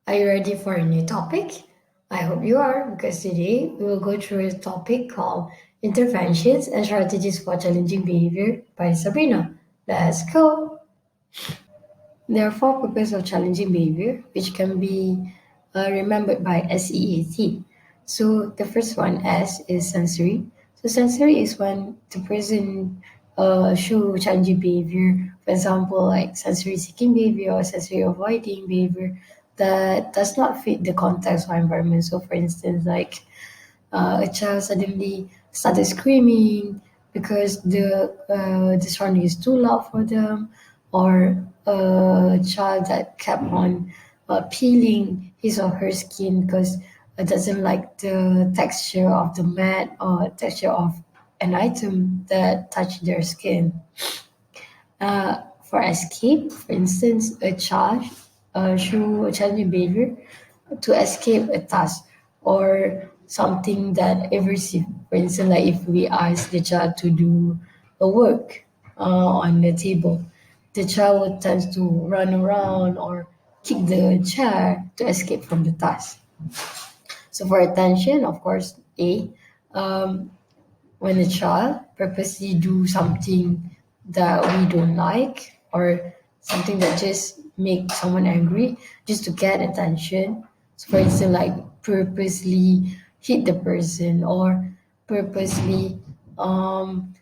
Are you ready for a new topic? I hope you are, because today we will go through a topic called Interventions and Strategies for Challenging Behavior by Sabrina. Let's go! There are four purposes of challenging behavior, which can be remembered by S.E.A.T. So the first one, S, is sensory. So sensory is when the person show challenging behavior, for example, like sensory seeking behavior or sensory avoiding behavior that does not fit the context or environment. So for instance, like a child suddenly started screaming because the surrounding is too loud for them, or a child that kept on peeling his or her skin because it doesn't like the texture of the mat or texture of an item that touched their skin. For escape, for instance, a child show a challenging behavior to escape a task or something that aversive. For instance, like if we ask the child to do a work on the table, the child would tend to run around or kick the chair to escape from the task. So for attention, of course, A, um, when a child purposely do something that we don't like or something that just make someone angry just to get attention. So for instance, like purposely hit the person or purposely um,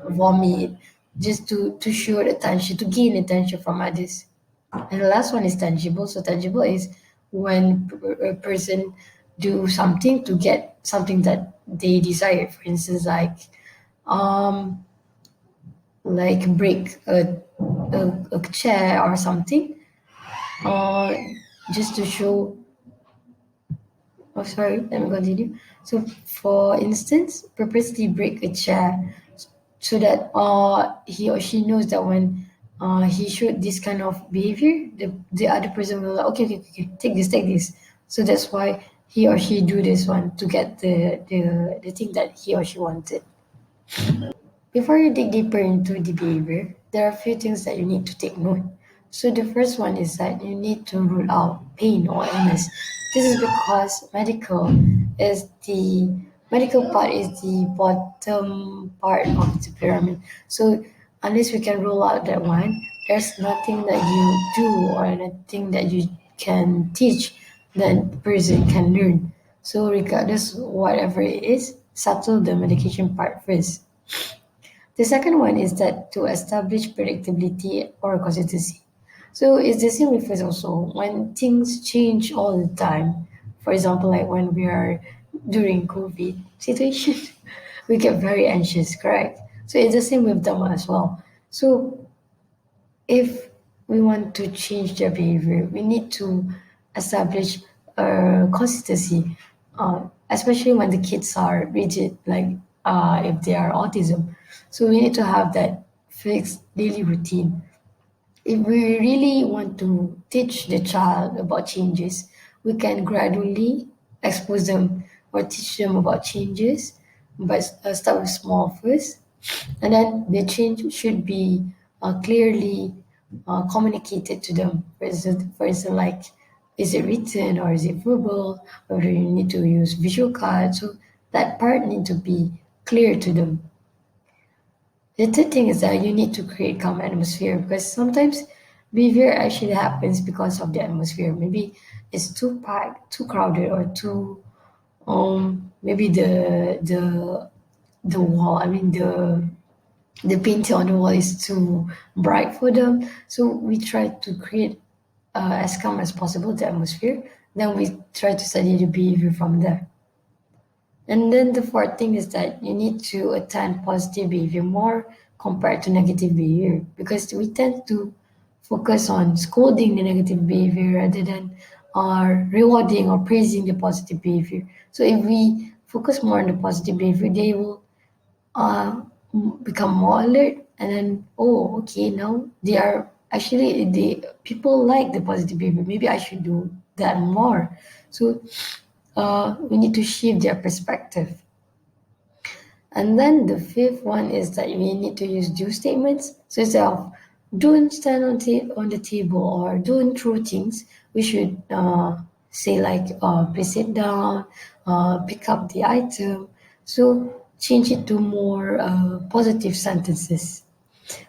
vomit just to show attention, to gain attention from others. And the last one is tangible. So tangible is when a person do something to get something that they desire. For instance, um like break a chair or something, or just to show. Oh, sorry. Let me continue. So, for instance, purposely break a chair so that he or she knows that when he showed this kind of behavior, the other person will like, okay, okay, okay, take this. So that's why he or she do this one to get the thing that he or she wanted. Before you dig deeper into the behavior, there are a few things that you need to take note. So the first one is that you need to rule out pain or illness. This is because medical part is the bottom part of the pyramid. So unless we can rule out that one, there's nothing that you do or nothing that you can teach that the person can learn. So regardless whatever it is, settle the medication part first. The second one is that to establish predictability or consistency. So it's the same with us also. When things change all the time, for example, like when we are during COVID situation, we get very anxious, correct? So it's the same with them as well. So if we want to change their behavior, we need to establish consistency, especially when the kids are rigid, like if they are autism. So we need to have that fixed daily routine. If we really want to teach the child about changes, we can gradually expose them or teach them about changes, but start with small first. And then the change should be clearly communicated to them. For instance, like, is it written or is it verbal, or do you need to use visual cards? So that part need to be clear to them. The third thing is that you need to create calm atmosphere, because sometimes behavior actually happens because of the atmosphere. Maybe it's too packed, too crowded, or too maybe the wall. I mean the painting on the wall is too bright for them. So we try to create as calm as possible the atmosphere. Then we try to study the behavior from there. And then the fourth thing is that you need to attend positive behavior more compared to negative behavior, because we tend to focus on scolding the negative behavior rather than rewarding or praising the positive behavior. So if we focus more on the positive behavior, they will uh, become more alert, and then, oh, okay, now they are actually, the people like the positive behavior, maybe I should do that more. So we need to shift their perspective. And then the fifth one is that we need to use do statements. So instead of don't stand on the table or don't throw things, we should say like, please sit down, pick up the item. So change it to more positive sentences.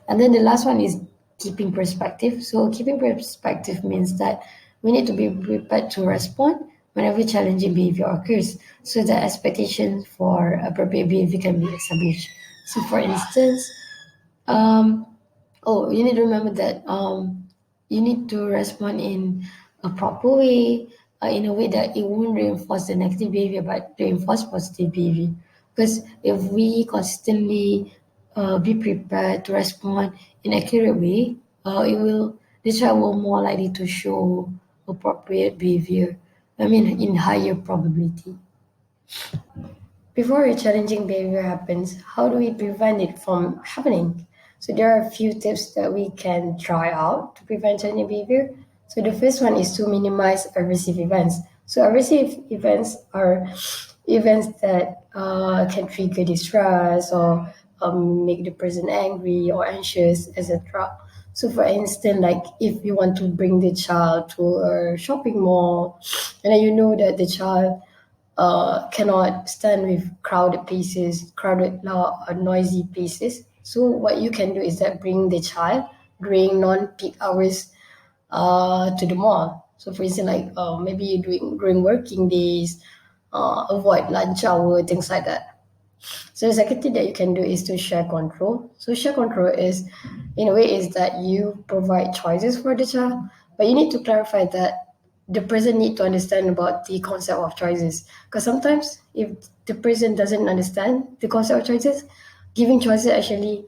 And then the last one is keeping perspective. So keeping perspective means that we need to be prepared to respond whenever challenging behavior occurs, so that expectations for appropriate behavior can be established. So for instance, um, oh, you need to remember that you need to respond in a proper way, in a way that it won't reinforce the negative behavior but reinforce positive behavior. Because if we constantly be prepared to respond in accurate way, the child will more likely to show appropriate behavior. I mean, in higher probability. Before a challenging behavior happens, how do we prevent it from happening? So there are a few tips that we can try out to prevent challenging behavior. So the first one is to minimize aversive events. So aversive events are events that can trigger distress or make the person angry or anxious, etc. So for instance, like if you want to bring the child to a shopping mall, and then you know that the child cannot stand with crowded places, crowded, loud, noisy places. So what you can do is that bring the child during non-peak hours to the mall. So for instance, like maybe you doing during working days, avoid lunch hour, things like that. So the second thing that you can do is to share control. So share control is, in a way, is that you provide choices for the child, but you need to clarify that the person need to understand about the concept of choices. Because sometimes if the person doesn't understand the concept of choices, giving choices actually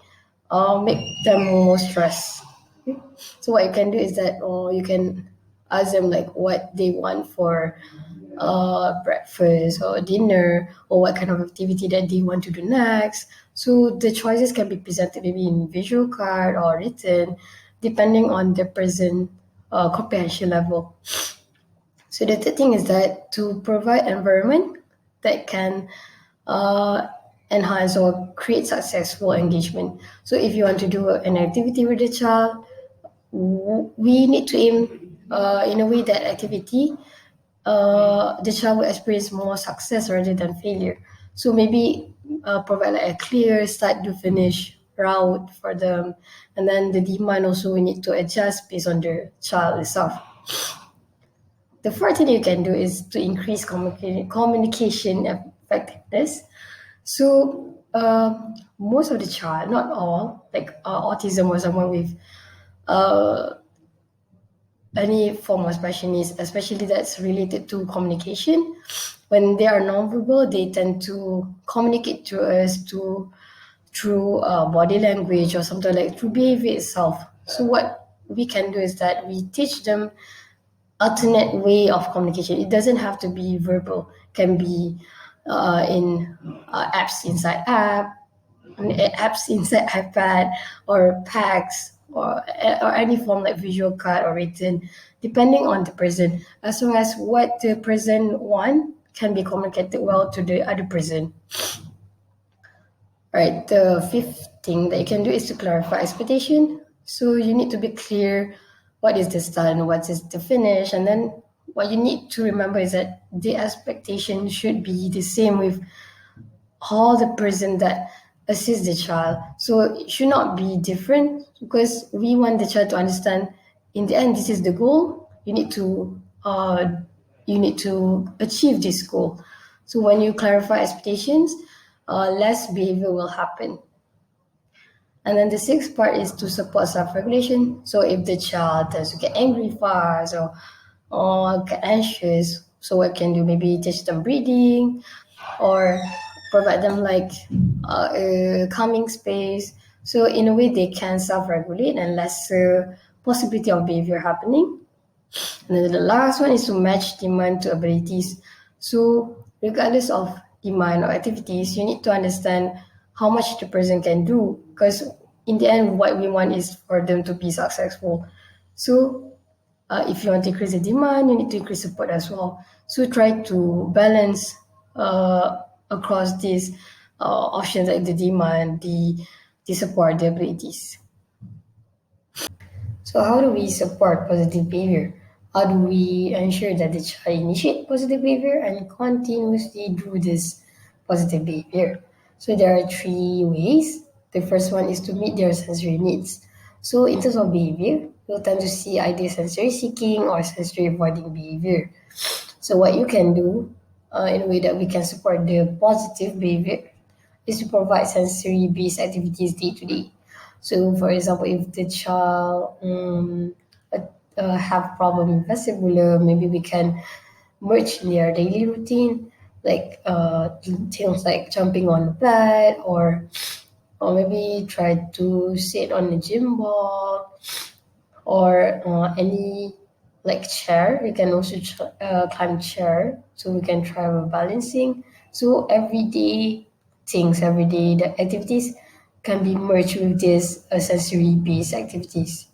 make them more stressed. Okay? So what you can do is that, or you can ask them like what they want for breakfast or dinner, or what kind of activity that they want to do next. So the choices can be presented maybe in visual card or written, depending on the person comprehension level. So the third thing is that to provide environment that can uh, enhance or create successful engagement. So if you want to do an activity with the child, we need to aim in a way that activity the child will experience more success rather than failure. So maybe provide like a clear start to finish route for them, and then the demand also we need to adjust based on the child itself. The fourth thing you can do is to increase communication effectiveness. So most of the child, not all, like autism or someone with uh, any form of special needs, especially that's related to communication. When they are nonverbal, they tend to communicate to us through body language or something like through behavior itself. So what we can do is that we teach them alternate way of communication. It doesn't have to be verbal. It can be in apps inside apps inside iPad or packs or any form like visual card or written, depending on the person. As long as what the person want can be communicated well to the other person. Right. The fifth thing that you can do is to clarify expectation. So you need to be clear what is the start and what is the finish. And then what you need to remember is that the expectation should be the same with all the person that assist the child. So it should not be different because we want the child to understand in the end this is the goal. You need to achieve this goal. So when you clarify expectations, less behavior will happen. And then the sixth part is to support self-regulation. So if the child tends to get angry fast or get anxious, so what can do? Maybe teach them breathing or provide them like a calming space. So in a way they can self-regulate and less possibility of behavior happening. And then the last one is to match demand to abilities. So regardless of demand or activities, you need to understand how much the person can do because in the end, what we want is for them to be successful. So if you want to increase the demand, you need to increase support as well. So try to balance across these options like the demand, the support, the abilities. So how do we support positive behavior? How do we ensure that the child initiate positive behavior and continuously do this positive behavior? So there are three ways. The first one is to meet their sensory needs. So in terms of behavior, you'll tend to see either sensory seeking or sensory avoiding behavior. So what you can do in a way that we can support the positive behavior is to provide sensory-based activities day to day. So, for example, if the child have problem with vestibular, maybe we can merge in their daily routine, like things like jumping on the bed, or maybe try to sit on the gym ball, or any like chair. We can also climb chair, so we can try with balancing. So everyday things, everyday the activities can be merged with these sensory based activities.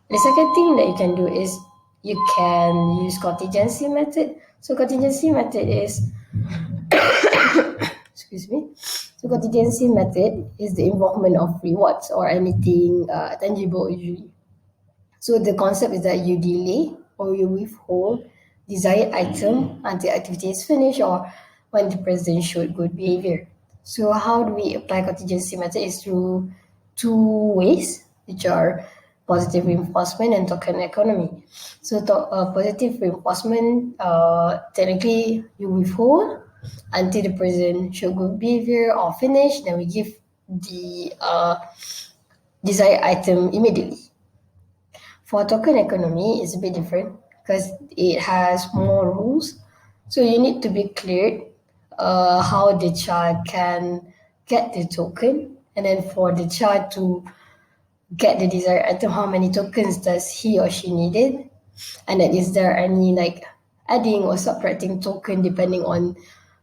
The second thing that you can do is you can use contingency method. So contingency method is, excuse me. So contingency method is the involvement of rewards or anything tangible usually. So the concept is that you delay or you withhold desired item until activity is finished or when the president showed good behavior. So how do we apply contingency method is through two ways, which are positive reinforcement and token economy. So positive reinforcement, technically you withhold until the person showed good behavior or finish, then we give the desired item immediately. For token economy, it's a bit different because it has more rules. So you need to be clear how the child can get the token, and then for the child to get the desired item, how many tokens does he or she needed, and then is there any like adding or subtracting token depending on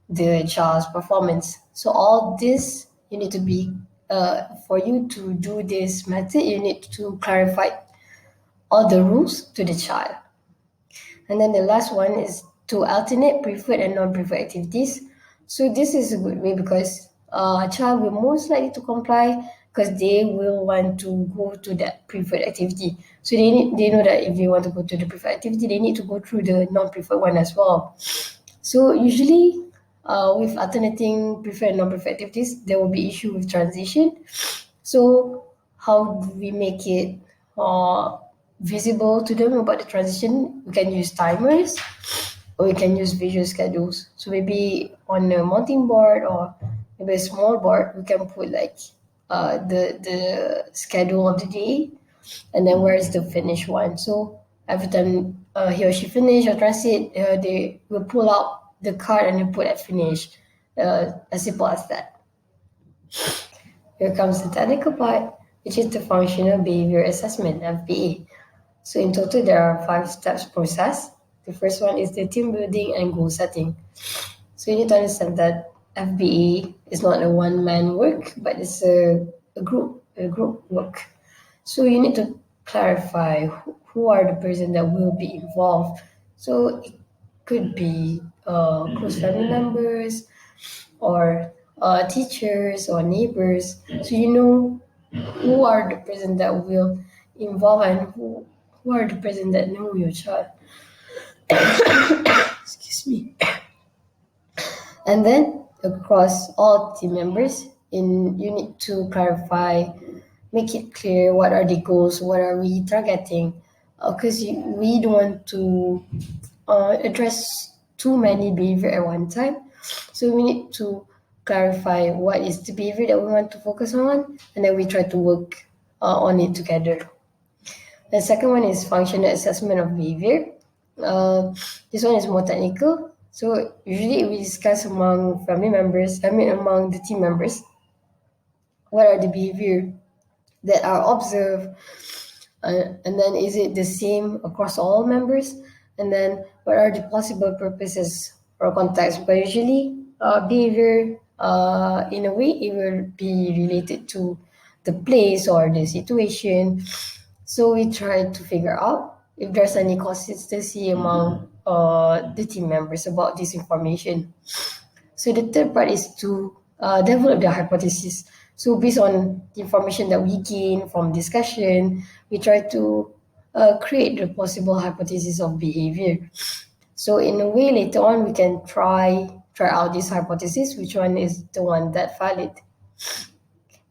the child's performance. So all this you need to be for you to do this method, you need to clarify all the rules to the child. And then the last one is to alternate preferred and non-preferred activities. So this is a good way because a child will most likely to comply because they will want to go to that preferred activity. So they know that if they want to go to the preferred activity, they need to go through the non-preferred one as well. So usually with alternating preferred and non-preferred activities, there will be issue with transition. So how do we make it uh, visible to them about the transition? We can use timers or we can use visual schedules. So maybe on a mounting board or maybe a small board, we can put like the schedule of the day and then where is the finish one. So every time he or she finish or transit, they will pull out the card and they put at finish. As simple as that. Here comes the technical part, which is the functional behavior assessment (FBA). So in total, there are 5 steps process. The first one is the team building and goal setting. So you need to understand that FBA is not a one-man work, but it's a group work. So you need to clarify who are the person that will be involved. So it could be close family members or teachers or neighbors. So you know who are the person that will involve and who are the person that know your child. Excuse me. And then across all team members, you need to clarify, make it clear what are the goals, what are we targeting, because we don't want to address too many behavior at one time. So we need to clarify what is the behavior that we want to focus on, and then we try to work on it together. The second one is functional assessment of behavior. This one is more technical. So usually we discuss among family members, among the team members, what are the behavior that are observed, and then is it the same across all members? And then what are the possible purposes or contexts? But usually behavior, in a way, it will be related to the place or the situation. So we try to figure out if there's any consistency among the team members about this information. So the third part is to develop the hypothesis. So based on the information that we gain from discussion, we try to create the possible hypothesis of behavior. So in a way, later on, we can try out this hypothesis, which one is the one that valid.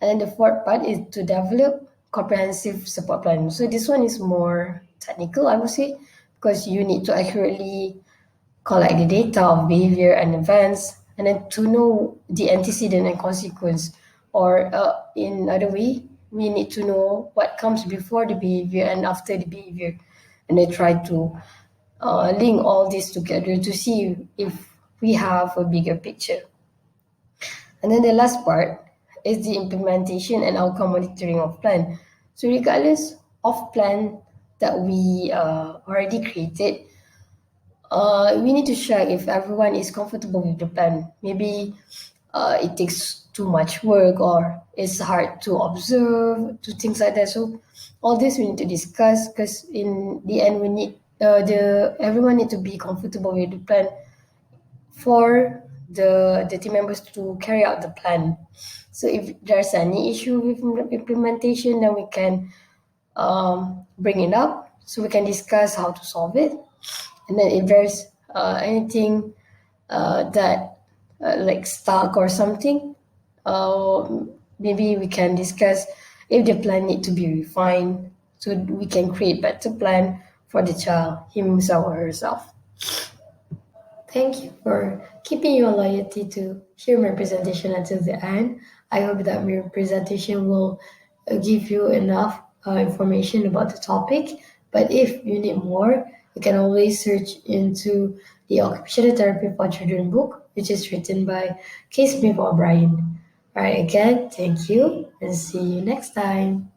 And then the fourth part is to develop comprehensive support plan. So this one is more technical, I would say, because you need to accurately collect the data of behavior and events, and then to know the antecedent and consequence. Or in other way, we need to know what comes before the behavior and after the behavior, and then try to link all this together to see if we have a bigger picture. And then the last part is the implementation and outcome monitoring of plan. So regardless of plan that we already created, we need to check if everyone is comfortable with the plan. Maybe it takes too much work or it's hard to observe, to things like that. So all this we need to discuss because in the end we need the everyone need to be comfortable with the plan for the team members to carry out the plan. So if there's any issue with implementation, then we can bring it up so we can discuss how to solve it. And then if there's anything that like stuck or something, uh, maybe we can discuss if the plan need to be refined so we can create better plan for the child himself or herself. Thank you for keeping your loyalty to hear my presentation until the end. I hope that my presentation will give you enough information about the topic. But if you need more, you can always search into the Occupational Therapy for Children book, which is written by K. Smith O'Brien. All right, again, thank you and see you next time.